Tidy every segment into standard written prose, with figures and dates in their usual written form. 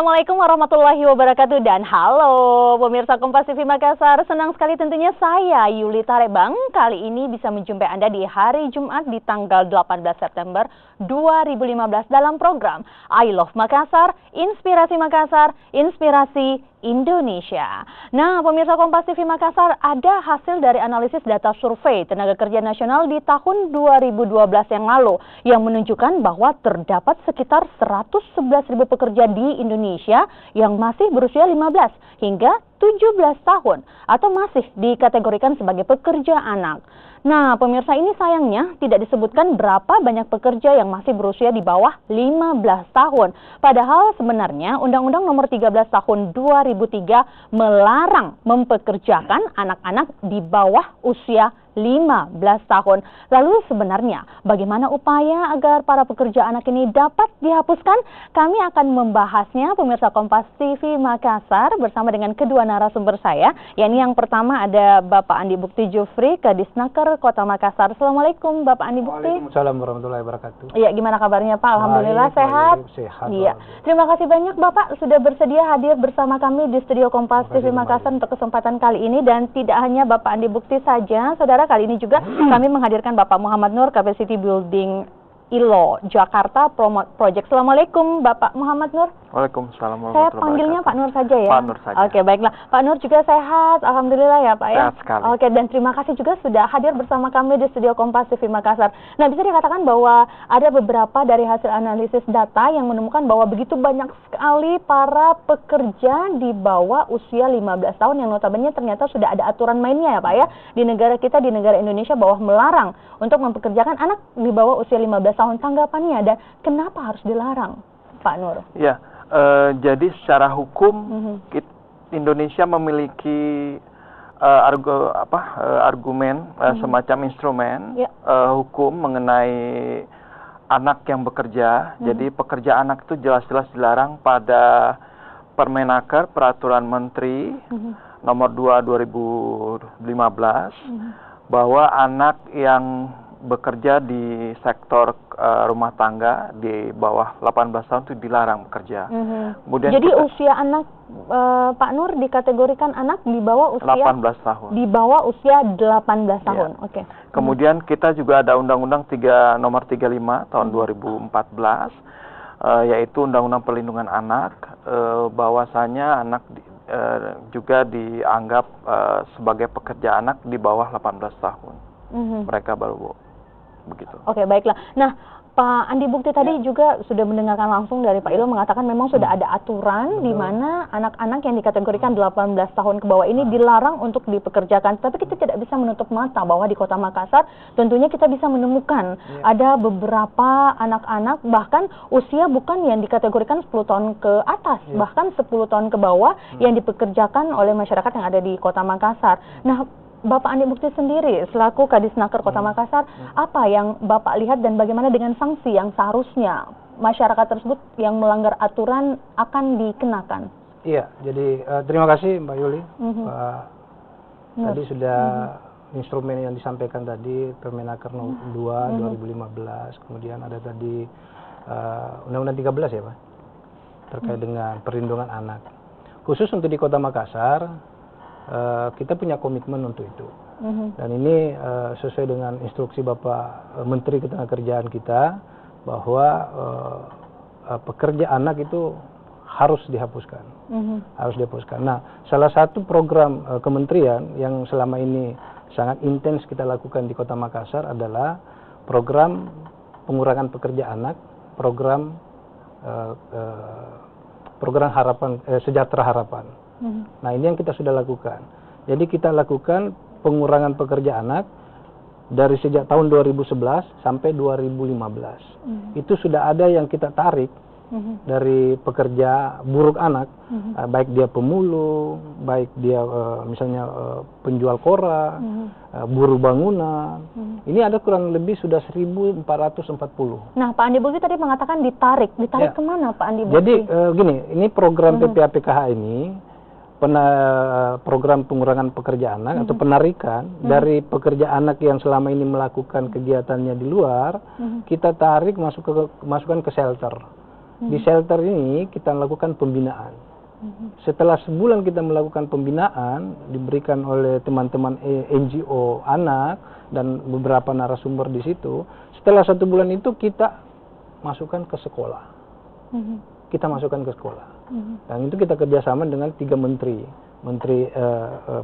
Assalamualaikum warahmatullahi wabarakatuh dan halo pemirsa Kompas TV Makassar. Senang sekali tentunya saya Yuli Tarebang kali ini bisa menjumpai Anda di hari Jumat di tanggal 18 September 2015 dalam program I Love Makassar, Inspirasi Makassar, Inspirasi Indonesia. Nah, pemirsa Kompas TV Makassar, ada hasil dari analisis data survei tenaga kerja nasional di tahun 2012 yang lalu yang menunjukkan bahwa terdapat sekitar 111.000 pekerja di Indonesia yang masih berusia 15 hingga 17 tahun atau masih dikategorikan sebagai pekerja anak. Nah, pemirsa, ini sayangnya tidak disebutkan berapa banyak pekerja yang masih berusia di bawah 15 tahun. Padahal sebenarnya Undang-Undang Nomor 13 Tahun 2003 melarang mempekerjakan anak-anak di bawah usia 15 tahun. Lalu sebenarnya bagaimana upaya agar para pekerja anak ini dapat dihapuskan? Kami akan membahasnya pemirsa Kompas TV Makassar bersama dengan kedua narasumber saya. Yakni yang pertama ada Bapak Andi Bukti Jufri, Kadisnaker Kota Makassar. Assalamualaikum Bapak Andi Bukti. Waalaikumsalam warahmatullahi wabarakatuh. Iya, gimana kabarnya Pak? Alhamdulillah sehat. Sehat. Iya. Terima kasih banyak Bapak sudah bersedia hadir bersama kami di studio Kompas TV Makassar untuk kesempatan kali ini, dan tidak hanya Bapak Andi Bukti saja, saudara. Kali ini juga kami menghadirkan Bapak Muhammad Nur, Capacity Building ILO Jakarta Promote Project. Assalamualaikum Bapak Muhammad Nur. Waalaikumsalam warahmatullahi Saya wabarakatuh. panggilnya Pak Nur saja ya? Pak Nur saja. Oke, baiklah. Pak Nur juga sehat, alhamdulillah ya Pak ya? Sehat sekali. Oke, dan terima kasih juga sudah hadir bersama kami di studio Kompas TV Makassar. Nah, bisa dikatakan bahwa ada beberapa dari hasil analisis data yang menemukan bahwa begitu banyak sekali para pekerja di bawah usia 15 tahun yang notabene ternyata sudah ada aturan mainnya ya Pak ya? Di negara kita, di negara Indonesia, bahwa melarang untuk mempekerjakan anak di bawah usia 15 tahun. Tanggapannya, dan kenapa harus dilarang Pak Nur? Ya. Jadi secara hukum Indonesia memiliki argumen semacam instrumen hukum mengenai anak yang bekerja. Jadi pekerja anak itu jelas-jelas dilarang pada Permenaker Peraturan Menteri Nomor 2 2015 bahwa anak yang bekerja di sektor rumah tangga di bawah 18 tahun itu dilarang bekerja. Kemudian jadi usia anak Pak Nur dikategorikan anak di bawah usia 18 tahun. Di bawah usia 18 tahun. Ya. Oke. Kemudian kita juga ada Undang-Undang Nomor 35 tahun 2014 yaitu Undang-Undang Perlindungan Anak, bahwasanya anak juga dianggap sebagai pekerja anak di bawah 18 tahun. Mereka baru begitu. Oke, baiklah. Nah, Pak Andi Bukti tadi juga sudah mendengarkan langsung dari Pak Ilo mengatakan memang sudah ada aturan di mana anak-anak yang dikategorikan 18 tahun ke bawah ini dilarang untuk dipekerjakan. Tapi kita tidak bisa menutup mata bahwa di Kota Makassar tentunya kita bisa menemukan ada beberapa anak-anak bahkan usia bukan yang dikategorikan 10 tahun ke atas, bahkan 10 tahun ke bawah yang dipekerjakan oleh masyarakat yang ada di Kota Makassar. Nah, Bapak Andi Bukti sendiri selaku Kadisnaker Kota Makassar, apa yang Bapak lihat dan bagaimana dengan sanksi yang seharusnya masyarakat tersebut yang melanggar aturan akan dikenakan? Iya, jadi terima kasih Mbak Yuli. Tadi sudah instrumen yang disampaikan tadi Permenaker 2 2015, kemudian ada tadi Undang-Undang 13 ya Pak, terkait dengan perlindungan anak. Khusus untuk di Kota Makassar, kita punya komitmen untuk itu, dan ini sesuai dengan instruksi Bapak Menteri Ketenagakerjaan kita bahwa pekerja anak itu harus dihapuskan, harus dihapuskan. Nah, salah satu program kementerian yang selama ini sangat intens kita lakukan di Kota Makassar adalah program pengurangan pekerja anak, program harapan sejahtera harapan. Nah, ini yang kita sudah lakukan. Jadi kita lakukan pengurangan pekerja anak dari sejak tahun 2011 sampai 2015. Itu sudah ada yang kita tarik dari pekerja buruk anak, baik dia pemulung, baik dia misalnya penjual koran, buruh bangunan. Ini ada kurang lebih sudah 1.440. Nah, Pak Andi Bukti tadi mengatakan ditarik kemana Pak Andi Bukti? Jadi gini, ini program PPAPKH ini program pengurangan pekerja anak atau penarikan dari pekerja anak yang selama ini melakukan kegiatannya di luar, kita tarik masukkan ke shelter. Di shelter ini kita lakukan pembinaan. Setelah sebulan kita melakukan pembinaan, diberikan oleh teman-teman NGO anak dan beberapa narasumber di situ. Setelah 1 bulan itu kita masukkan ke sekolah. Kita masukkan ke sekolah. Dan itu kita kerjasama dengan 3 menteri. Menteri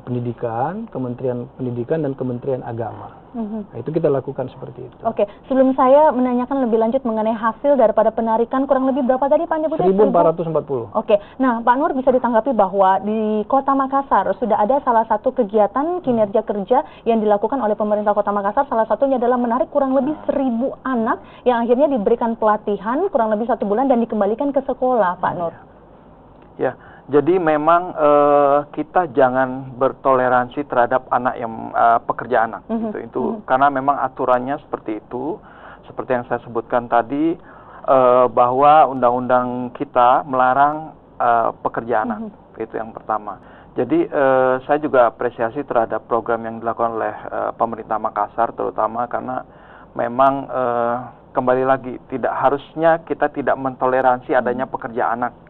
Pendidikan, Kementerian Pendidikan, dan Kementerian Agama. Nah, itu kita lakukan seperti itu. Oke, sebelum saya menanyakan lebih lanjut mengenai hasil daripada penarikan, kurang lebih berapa tadi Pak Deputi? 1.440. Oke, nah Pak Nur bisa ditanggapi bahwa di Kota Makassar sudah ada salah satu kegiatan kinerja kerja yang dilakukan oleh pemerintah Kota Makassar, salah satunya adalah menarik kurang lebih 1.000 anak yang akhirnya diberikan pelatihan kurang lebih 1 bulan dan dikembalikan ke sekolah, Pak Nur. Ya, jadi memang kita jangan bertoleransi terhadap anak yang pekerja anak. Itu karena memang aturannya seperti itu, seperti yang saya sebutkan tadi, bahwa undang-undang kita melarang pekerja anak. Itu yang pertama. Jadi saya juga apresiasi terhadap program yang dilakukan oleh pemerintah Makassar, terutama karena memang kembali lagi tidak harusnya kita tidak mentoleransi adanya pekerja anak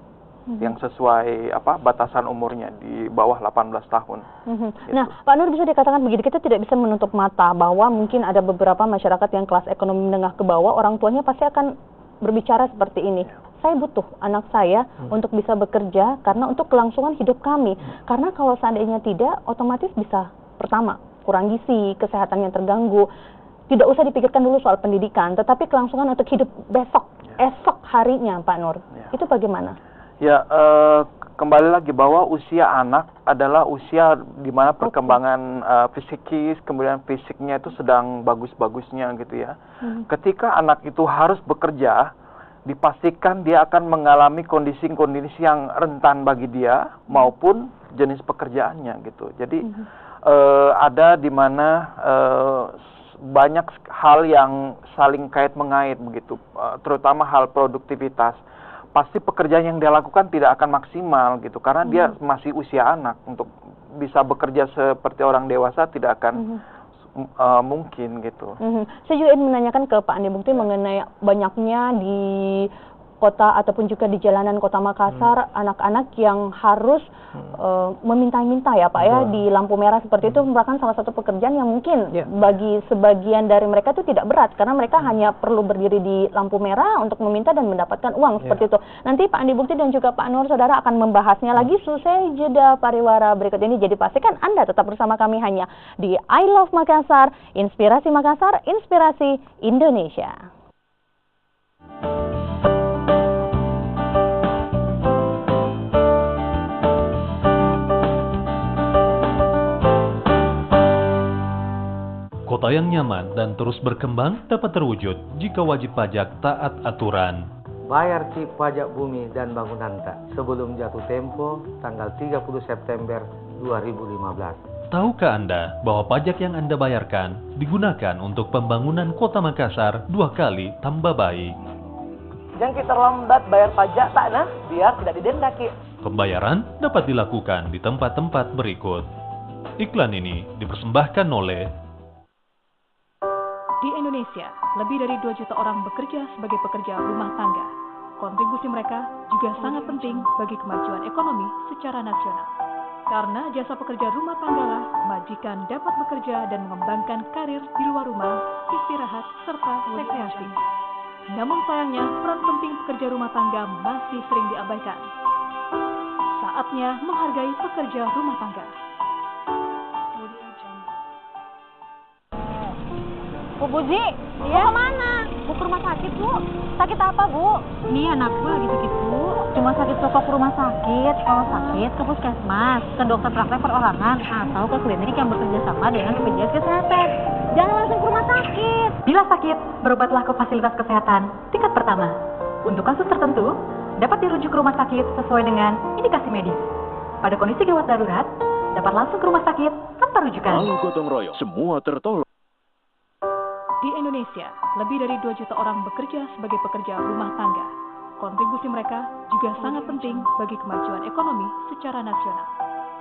yang sesuai batasan umurnya di bawah 18 tahun. Gitu. Nah, Pak Nur, bisa dikatakan begini, kita tidak bisa menutup mata bahwa mungkin ada beberapa masyarakat yang kelas ekonomi menengah ke bawah, orang tuanya pasti akan berbicara seperti ini. Saya butuh anak saya untuk bisa bekerja karena untuk kelangsungan hidup kami. Karena kalau seandainya tidak, otomatis bisa pertama kurang gizi, kesehatannya terganggu. Tidak usah dipikirkan dulu soal pendidikan, tetapi kelangsungan untuk hidup besok, esok harinya, Pak Nur. Itu bagaimana? Ya, kembali lagi bahwa usia anak adalah usia di mana perkembangan psikis, kemudian fisiknya itu sedang bagus-bagusnya gitu ya. Ketika anak itu harus bekerja, dipastikan dia akan mengalami kondisi-kondisi yang rentan bagi dia maupun jenis pekerjaannya gitu. Jadi ada di mana banyak hal yang saling kait mengait begitu, terutama hal produktivitas. Pasti pekerjaan yang dia lakukan tidak akan maksimal gitu karena dia masih usia anak. Untuk bisa bekerja seperti orang dewasa tidak akan mungkin gitu. Saya juga ingin menanyakan ke Pak Andi Bukti mengenai banyaknya di kota ataupun juga di jalanan Kota Makassar anak-anak yang harus meminta-minta ya Pak ya di lampu merah seperti itu, merupakan salah satu pekerjaan yang mungkin bagi sebagian dari mereka itu tidak berat karena mereka hanya perlu berdiri di lampu merah untuk meminta dan mendapatkan uang seperti itu. Nanti Pak Andi Bukti dan juga Pak Nur Saudara akan membahasnya lagi selesai jeda pariwara berikut ini. Jadi pastikan Anda tetap bersama kami hanya di I Love Makassar, Inspirasi Makassar, Inspirasi Indonesia. Kota yang nyaman dan terus berkembang dapat terwujud jika wajib pajak taat aturan. Bayar chip pajak bumi dan bangunan tak sebelum jatuh tempo tanggal 30 September 2015. Tahukah Anda bahwa pajak yang Anda bayarkan digunakan untuk pembangunan Kota Makassar 2 kali tambah baik? Jangan kita terlambat bayar pajak tak nah, biar tidak didenda Ki. Pembayaran dapat dilakukan di tempat-tempat berikut. Iklan ini dipersembahkan oleh Di Indonesia, lebih dari 2 juta orang bekerja sebagai pekerja rumah tangga. Kontribusi mereka juga sangat penting bagi kemajuan ekonomi secara nasional. Karena jasa pekerja rumah tanggalah majikan dapat bekerja dan mengembangkan karir di luar rumah, istirahat, serta rekreasi. Namun sayangnya, peran penting pekerja rumah tangga masih sering diabaikan. Saatnya menghargai pekerja rumah tangga. Bu Buji, mau kemana? Mau ke rumah sakit, Bu. Sakit apa, Bu? Ini anakku lagi sakit, Bu. Cuma sakit pokok ke rumah sakit. Kalau sakit, ke puskesmas, ke dokter praktek perorangan, atau ke klinik yang bekerja sama dengan BPJS Kesehatan. Jangan langsung ke rumah sakit. Bila sakit, berobatlah ke fasilitas kesehatan tingkat pertama. Untuk kasus tertentu, dapat dirujuk ke rumah sakit sesuai dengan indikasi medis. Pada kondisi gawat darurat, dapat langsung ke rumah sakit tanpa rujukan. Lalu gotong royong, semua tertolong. Di Indonesia, lebih dari 2 juta orang bekerja sebagai pekerja rumah tangga. Kontribusi mereka juga sangat penting bagi kemajuan ekonomi secara nasional.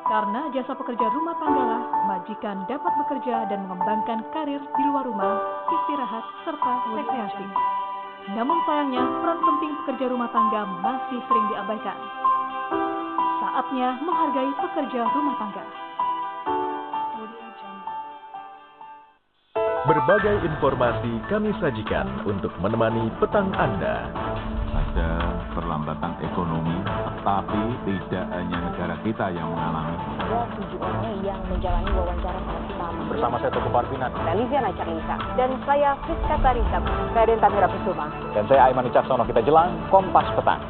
Karena jasa pekerja rumah tanggalah majikan dapat bekerja dan mengembangkan karir di luar rumah, istirahat, serta rekreasi. Namun sayangnya, peran penting pekerja rumah tangga masih sering diabaikan. Saatnya menghargai pekerja rumah tangga. Berbagai informasi kami sajikan untuk menemani petang Anda. Ada perlambatan ekonomi, tetapi tidak hanya negara kita yang mengalami. Ada 7 orang yang menjalani wawancara tahap pertama. Bersama saya Teguh Parvinan. Saya Liviana Carlisa. Dan saya Friska Tarisa. Saya Denta Mira Kusuma. Dan saya Aiman Wicaksono. Kita jelang Kompas Petang.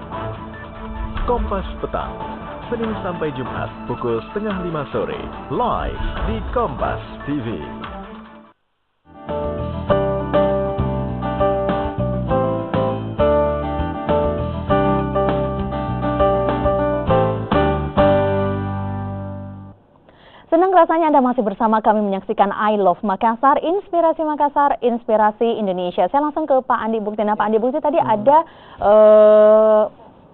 Kompas Petang, Senin sampai Jumat pukul 4:30 sore, live di Kompas TV. Senang rasanya Anda masih bersama kami menyaksikan I Love Makassar, Inspirasi Makassar, Inspirasi Indonesia. Saya langsung ke Pak Andi Bukti. Nah, Pak Andi Bukti tadi ada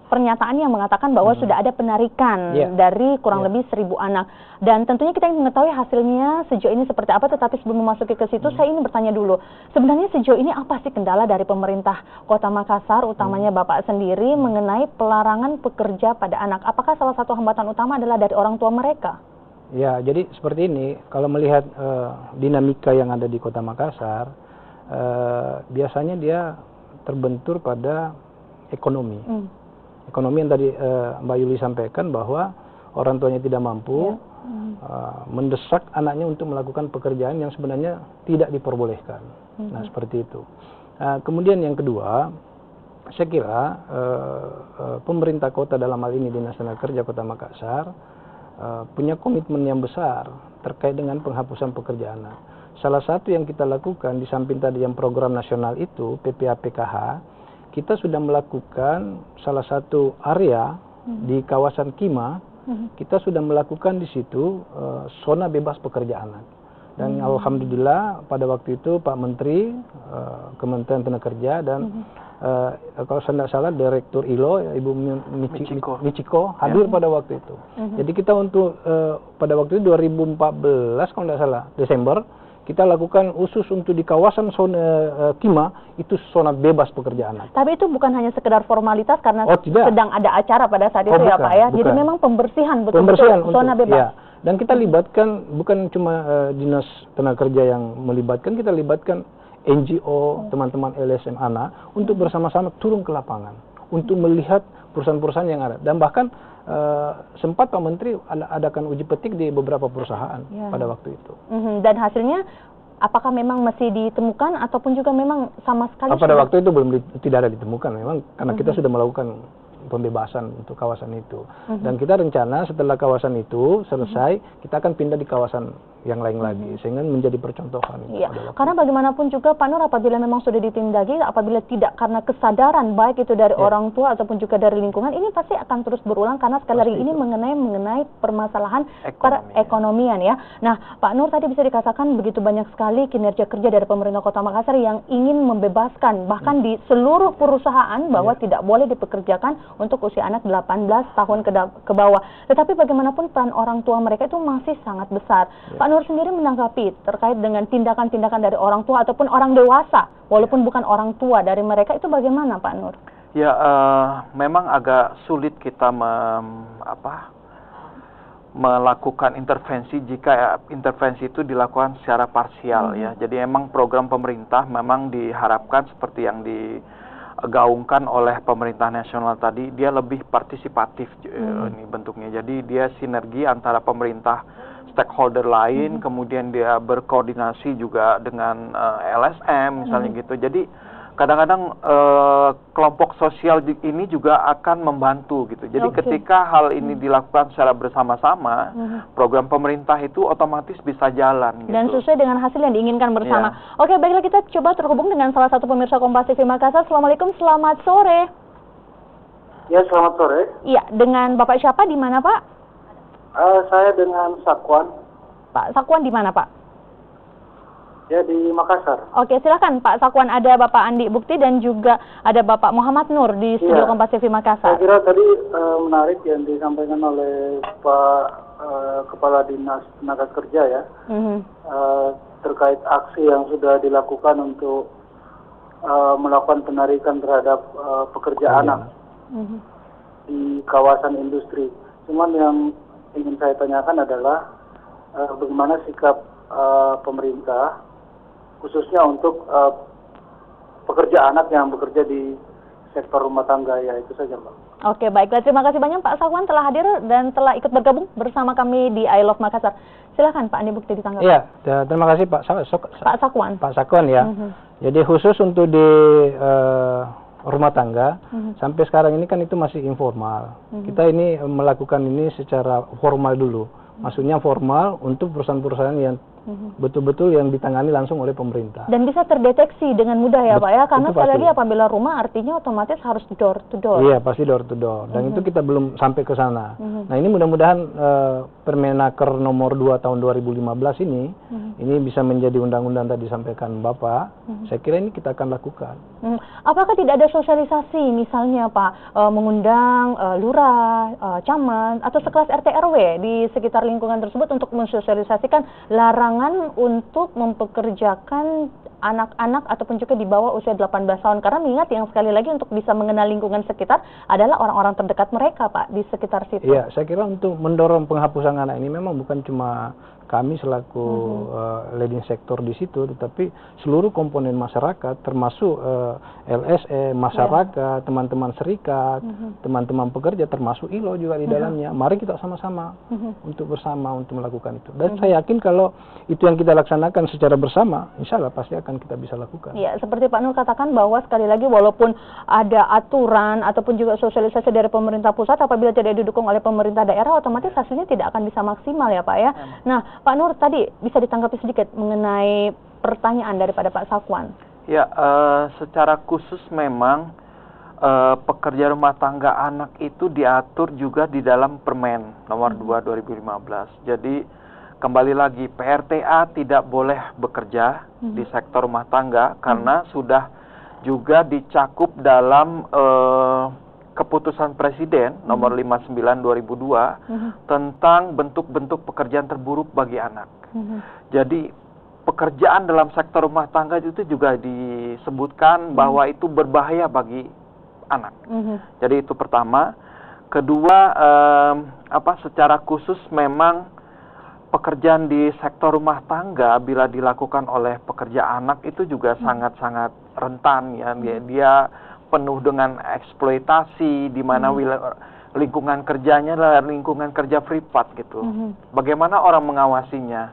pernyataan yang mengatakan bahwa sudah ada penarikan dari kurang lebih 1.000 anak. Dan tentunya kita ingin mengetahui hasilnya sejauh ini seperti apa, tetapi sebelum memasuki ke situ, saya ingin bertanya dulu. Sebenarnya sejauh ini apa sih kendala dari pemerintah Kota Makassar, utamanya Bapak sendiri, mengenai pelarangan pekerja pada anak? Apakah salah satu hambatan utama adalah dari orang tua mereka? Ya, jadi seperti ini, kalau melihat dinamika yang ada di Kota Makassar, biasanya dia terbentur pada ekonomi. Ekonomi yang tadi Mbak Yuli sampaikan bahwa orang tuanya tidak mampu, mendesak anaknya untuk melakukan pekerjaan yang sebenarnya tidak diperbolehkan. Nah, seperti itu. Kemudian yang kedua, saya kira pemerintah kota dalam hal ini Dinas Tenaga Kerja Kota Makassar punya komitmen yang besar terkait dengan penghapusan pekerja anak. Salah satu yang kita lakukan di samping tadi yang program nasional itu PPA PKH, kita sudah melakukan salah satu area di kawasan Kima, kita sudah melakukan di situ zona bebas pekerja anak. Dan alhamdulillah pada waktu itu Pak Menteri Kementerian Tenaga Kerja dan kalau saya tidak salah Direktur ILO Ibu Michiko hadir pada waktu itu. Jadi kita untuk pada waktu itu 2014 kalau tidak salah Desember kita lakukan khusus untuk di kawasan zona Kima itu zona bebas pekerja anak. Tapi itu bukan hanya sekedar formalitas karena tidak. Sedang ada acara pada saat itu ya Pak ya. Jadi memang pembersihan betul-betul zona bebas. Ya. Dan kita libatkan bukan cuma Dinas Tenaga Kerja yang melibatkan, kita libatkan NGO, teman-teman LSM anak untuk bersama-sama turun ke lapangan untuk melihat perusahaan-perusahaan yang ada. Dan bahkan sempat Pak Menteri adakan uji petik di beberapa perusahaan pada waktu itu. Dan hasilnya apakah memang masih ditemukan ataupun juga memang sama sekali? Pada waktu itu tidak ada ditemukan memang karena kita sudah melakukan pembebasan untuk kawasan itu. Dan kita rencana setelah kawasan itu selesai, kita akan pindah di kawasan yang lain lagi, sehingga menjadi percontohan. Iya, karena bagaimanapun juga Pak Nur, apabila memang sudah ditindaki, apabila tidak karena kesadaran baik itu dari orang tua ataupun juga dari lingkungan, ini pasti akan terus berulang karena sekali lagi ini mengenai permasalahan perekonomian ya. Nah, Pak Nur tadi bisa dikatakan begitu banyak sekali kinerja kerja dari pemerintah Kota Makassar yang ingin membebaskan bahkan di seluruh perusahaan bahwa tidak boleh dipekerjakan untuk usia anak 18 tahun ke bawah. Tetapi bagaimanapun peran orang tua mereka itu masih sangat besar. Pak Nur sendiri menanggapi terkait dengan tindakan-tindakan dari orang tua ataupun orang dewasa, walaupun bukan orang tua dari mereka, itu bagaimana Pak Nur? Ya, memang agak sulit kita melakukan intervensi jika intervensi itu dilakukan secara parsial ya. Jadi emang program pemerintah memang diharapkan seperti yang digaungkan oleh pemerintah nasional tadi, dia lebih partisipatif ini bentuknya. Jadi dia sinergi antara pemerintah stakeholder lain, kemudian dia berkoordinasi juga dengan LSM misalnya gitu. Jadi kadang-kadang kelompok sosial ini juga akan membantu gitu. Jadi ketika hal ini dilakukan secara bersama-sama, program pemerintah itu otomatis bisa jalan gitu. Dan sesuai dengan hasil yang diinginkan bersama. Oke, baiklah, kita coba terhubung dengan salah satu pemirsa Kompas TV Makassar. Assalamualaikum, selamat sore. Ya, selamat sore. Iya, dengan Bapak siapa, di mana Pak? Saya dengan Sakwan. Pak Sakwan di mana Pak? Ya, di Makassar. Oke, silakan Pak Sakwan. Ada Bapak Andi Bukti dan juga ada Bapak Muhammad Nur di studio Kompas TV Makassar. Saya kira tadi menarik yang disampaikan oleh Pak Kepala Dinas Tenaga Kerja ya, terkait aksi yang sudah dilakukan untuk melakukan penarikan terhadap pekerja anak di kawasan industri. Cuman yang ingin saya tanyakan adalah bagaimana sikap pemerintah khususnya untuk pekerja anak yang bekerja di sektor rumah tangga, ya itu saja, Mbak. Oke, baiklah. Terima kasih banyak Pak Sakwan telah hadir dan telah ikut bergabung bersama kami di I Love Makassar. Silakan Pak Andi Bukti ditanggapi. Iya, terima kasih Pak Sakwan. Pak Sakwan ya. Jadi khusus untuk di rumah tangga, sampai sekarang ini kan itu masih informal. Kita ini melakukan ini secara formal dulu. Maksudnya formal untuk perusahaan-perusahaan yang betul-betul yang ditangani langsung oleh pemerintah. Dan bisa terdeteksi dengan mudah ya Pak ya, karena sekali lagi apabila rumah artinya otomatis harus door to door. Iya, pasti door to door. Dan itu kita belum sampai ke sana. Nah ini mudah-mudahan Permenaker nomor 2 tahun 2015 ini bisa menjadi undang-undang tadi disampaikan Bapak. Saya kira ini kita akan lakukan. Apakah tidak ada sosialisasi misalnya Pak, mengundang lurah, camat, atau sekelas RT RW di sekitar lingkungan tersebut untuk mensosialisasikan larangan untuk mempekerjakan anak-anak ataupun juga di bawah usia 18 tahun, karena mengingat yang sekali lagi untuk bisa mengenal lingkungan sekitar adalah orang-orang terdekat mereka Pak di sekitar situ. Iya, saya kira untuk mendorong penghapusan anak ini memang bukan cuma kami selaku leading sektor di situ, tetapi seluruh komponen masyarakat termasuk LSM, masyarakat, teman-teman serikat, teman-teman pekerja, termasuk ILO juga di dalamnya. Mari kita sama-sama untuk melakukan itu. Dan saya yakin kalau itu yang kita laksanakan secara bersama, insya Allah pasti akan kita bisa lakukan. Ya, seperti Pak Nur katakan bahwa sekali lagi walaupun ada aturan ataupun juga sosialisasi dari pemerintah pusat, apabila tidak didukung oleh pemerintah daerah, otomatis hasilnya tidak akan bisa maksimal ya Pak ya. Nah, Pak Nur tadi bisa ditanggapi sedikit mengenai pertanyaan daripada Pak Sakwan. Ya, secara khusus memang pekerja rumah tangga anak itu diatur juga di dalam Permen nomor 2 2015. Jadi kembali lagi PRTA tidak boleh bekerja di sektor rumah tangga karena sudah juga dicakup dalam Keputusan Presiden nomor 59 2002 tentang bentuk-bentuk pekerjaan terburuk bagi anak. Jadi pekerjaan dalam sektor rumah tangga itu juga disebutkan bahwa itu berbahaya bagi anak. Jadi itu pertama. Kedua, secara khusus memang pekerjaan di sektor rumah tangga bila dilakukan oleh pekerja anak itu juga sangat-sangat rentan ya. Dia penuh dengan eksploitasi di mana lingkungan kerjanya adalah lingkungan kerja privat gitu. Bagaimana orang mengawasinya?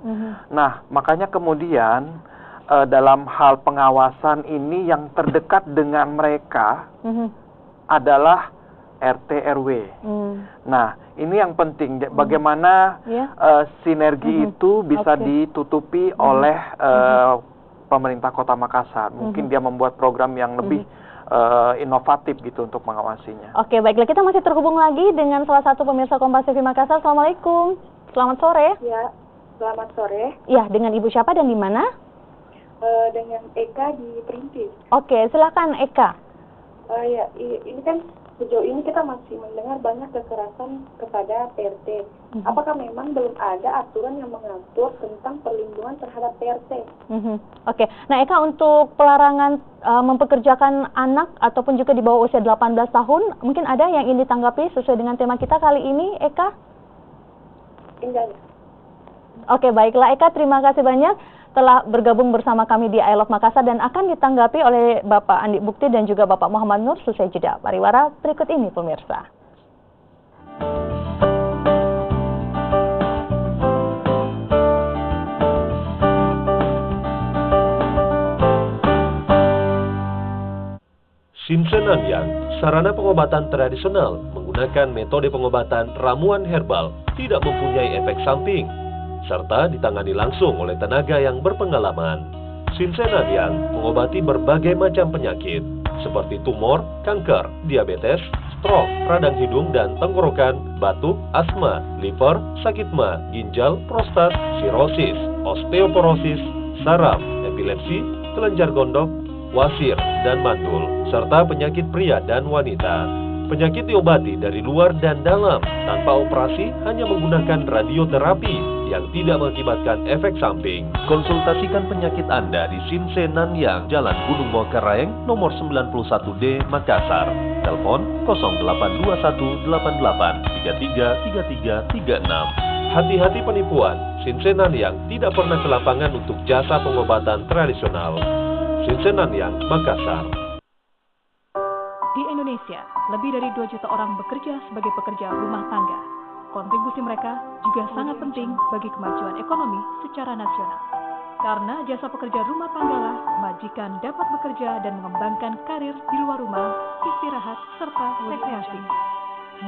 Nah, makanya kemudian dalam hal pengawasan ini yang terdekat dengan mereka adalah RT RW. Nah, ini yang penting. Bagaimana sinergi itu bisa ditutupi oleh pemerintah Kota Makassar. Mungkin dia membuat program yang lebih inovatif gitu untuk mengawasinya. Oke, baiklah, kita masih terhubung lagi dengan salah satu pemirsa Kompas TV Makassar. Assalamualaikum. Selamat sore. Ya, selamat sore. Ya, dengan Ibu siapa dan di mana? Dengan Eka di Perintis. Oke, silakan Eka. Ya, ini kan sejauh ini kita masih mendengar banyak kekerasan kepada PRT. Apakah memang belum ada aturan yang mengatur tentang perlindungan terhadap PRT? Oke, nah Eka, untuk pelarangan mempekerjakan anak ataupun juga di bawah usia 18 tahun, mungkin ada yang ingin ditanggapi sesuai dengan tema kita kali ini, Eka? Enggak. Oke, baiklah Eka, terima kasih banyak telah bergabung bersama kami di I Love Makassar dan akan ditanggapi oleh Bapak Andi Bukti dan juga Bapak Muhammad Nur sesuai jeda pariwara berikut ini pemirsa. Sinsenadian, sarana pengobatan tradisional menggunakan metode pengobatan ramuan herbal, tidak mempunyai efek samping, serta ditangani langsung oleh tenaga yang berpengalaman. Sinsenadian mengobati berbagai macam penyakit, seperti tumor, kanker, diabetes, stroke, radang hidung dan tenggorokan, batuk, asma, liver, sakit ma, ginjal, prostat, sirosis, osteoporosis, saraf, epilepsi, kelenjar gondok, wasir, dan mandul, serta penyakit pria dan wanita. Penyakit diobati dari luar dan dalam, tanpa operasi, hanya menggunakan radioterapi yang tidak mengakibatkan efek samping. Konsultasikan penyakit Anda di Sinse Nanyang, Jalan Gunung Mokereng, nomor 91D, Makassar. Telepon 082188333336. Hati-hati penipuan. Sinse Nanyang tidak pernah ke lapangan untuk jasa pengobatan tradisional. Sinse Nanyang, Makassar. Di Indonesia, lebih dari 2 juta orang bekerja sebagai pekerja rumah tangga. Kontribusi mereka juga sangat penting bagi kemajuan ekonomi secara nasional. Karena jasa pekerja rumah tanggalah majikan dapat bekerja dan mengembangkan karir di luar rumah, istirahat, serta rekreasi.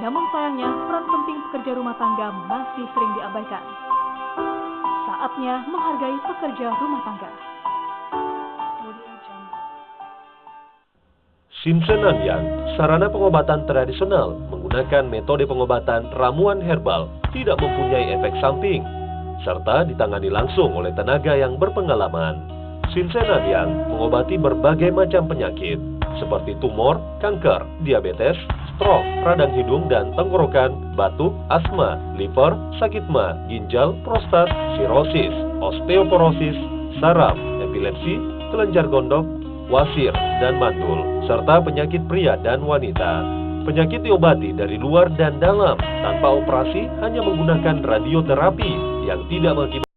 Namun sayangnya, peran penting pekerja rumah tangga masih sering diabaikan. Saatnya menghargai pekerja rumah tangga. Sinse Nanyang, sarana pengobatan tradisional menggunakan metode pengobatan ramuan herbal, tidak mempunyai efek samping, serta ditangani langsung oleh tenaga yang berpengalaman. Sinse Nanyang mengobati berbagai macam penyakit, seperti tumor, kanker, diabetes, stroke, radang hidung dan tenggorokan, batuk, asma, liver, sakit ma, ginjal, prostat, sirosis, osteoporosis, saraf, epilepsi, kelenjar gondok, wasir, dan mandul, serta penyakit pria dan wanita. Penyakit diobati dari luar dan dalam, tanpa operasi, hanya menggunakan radioterapi yang tidak mengakibatkan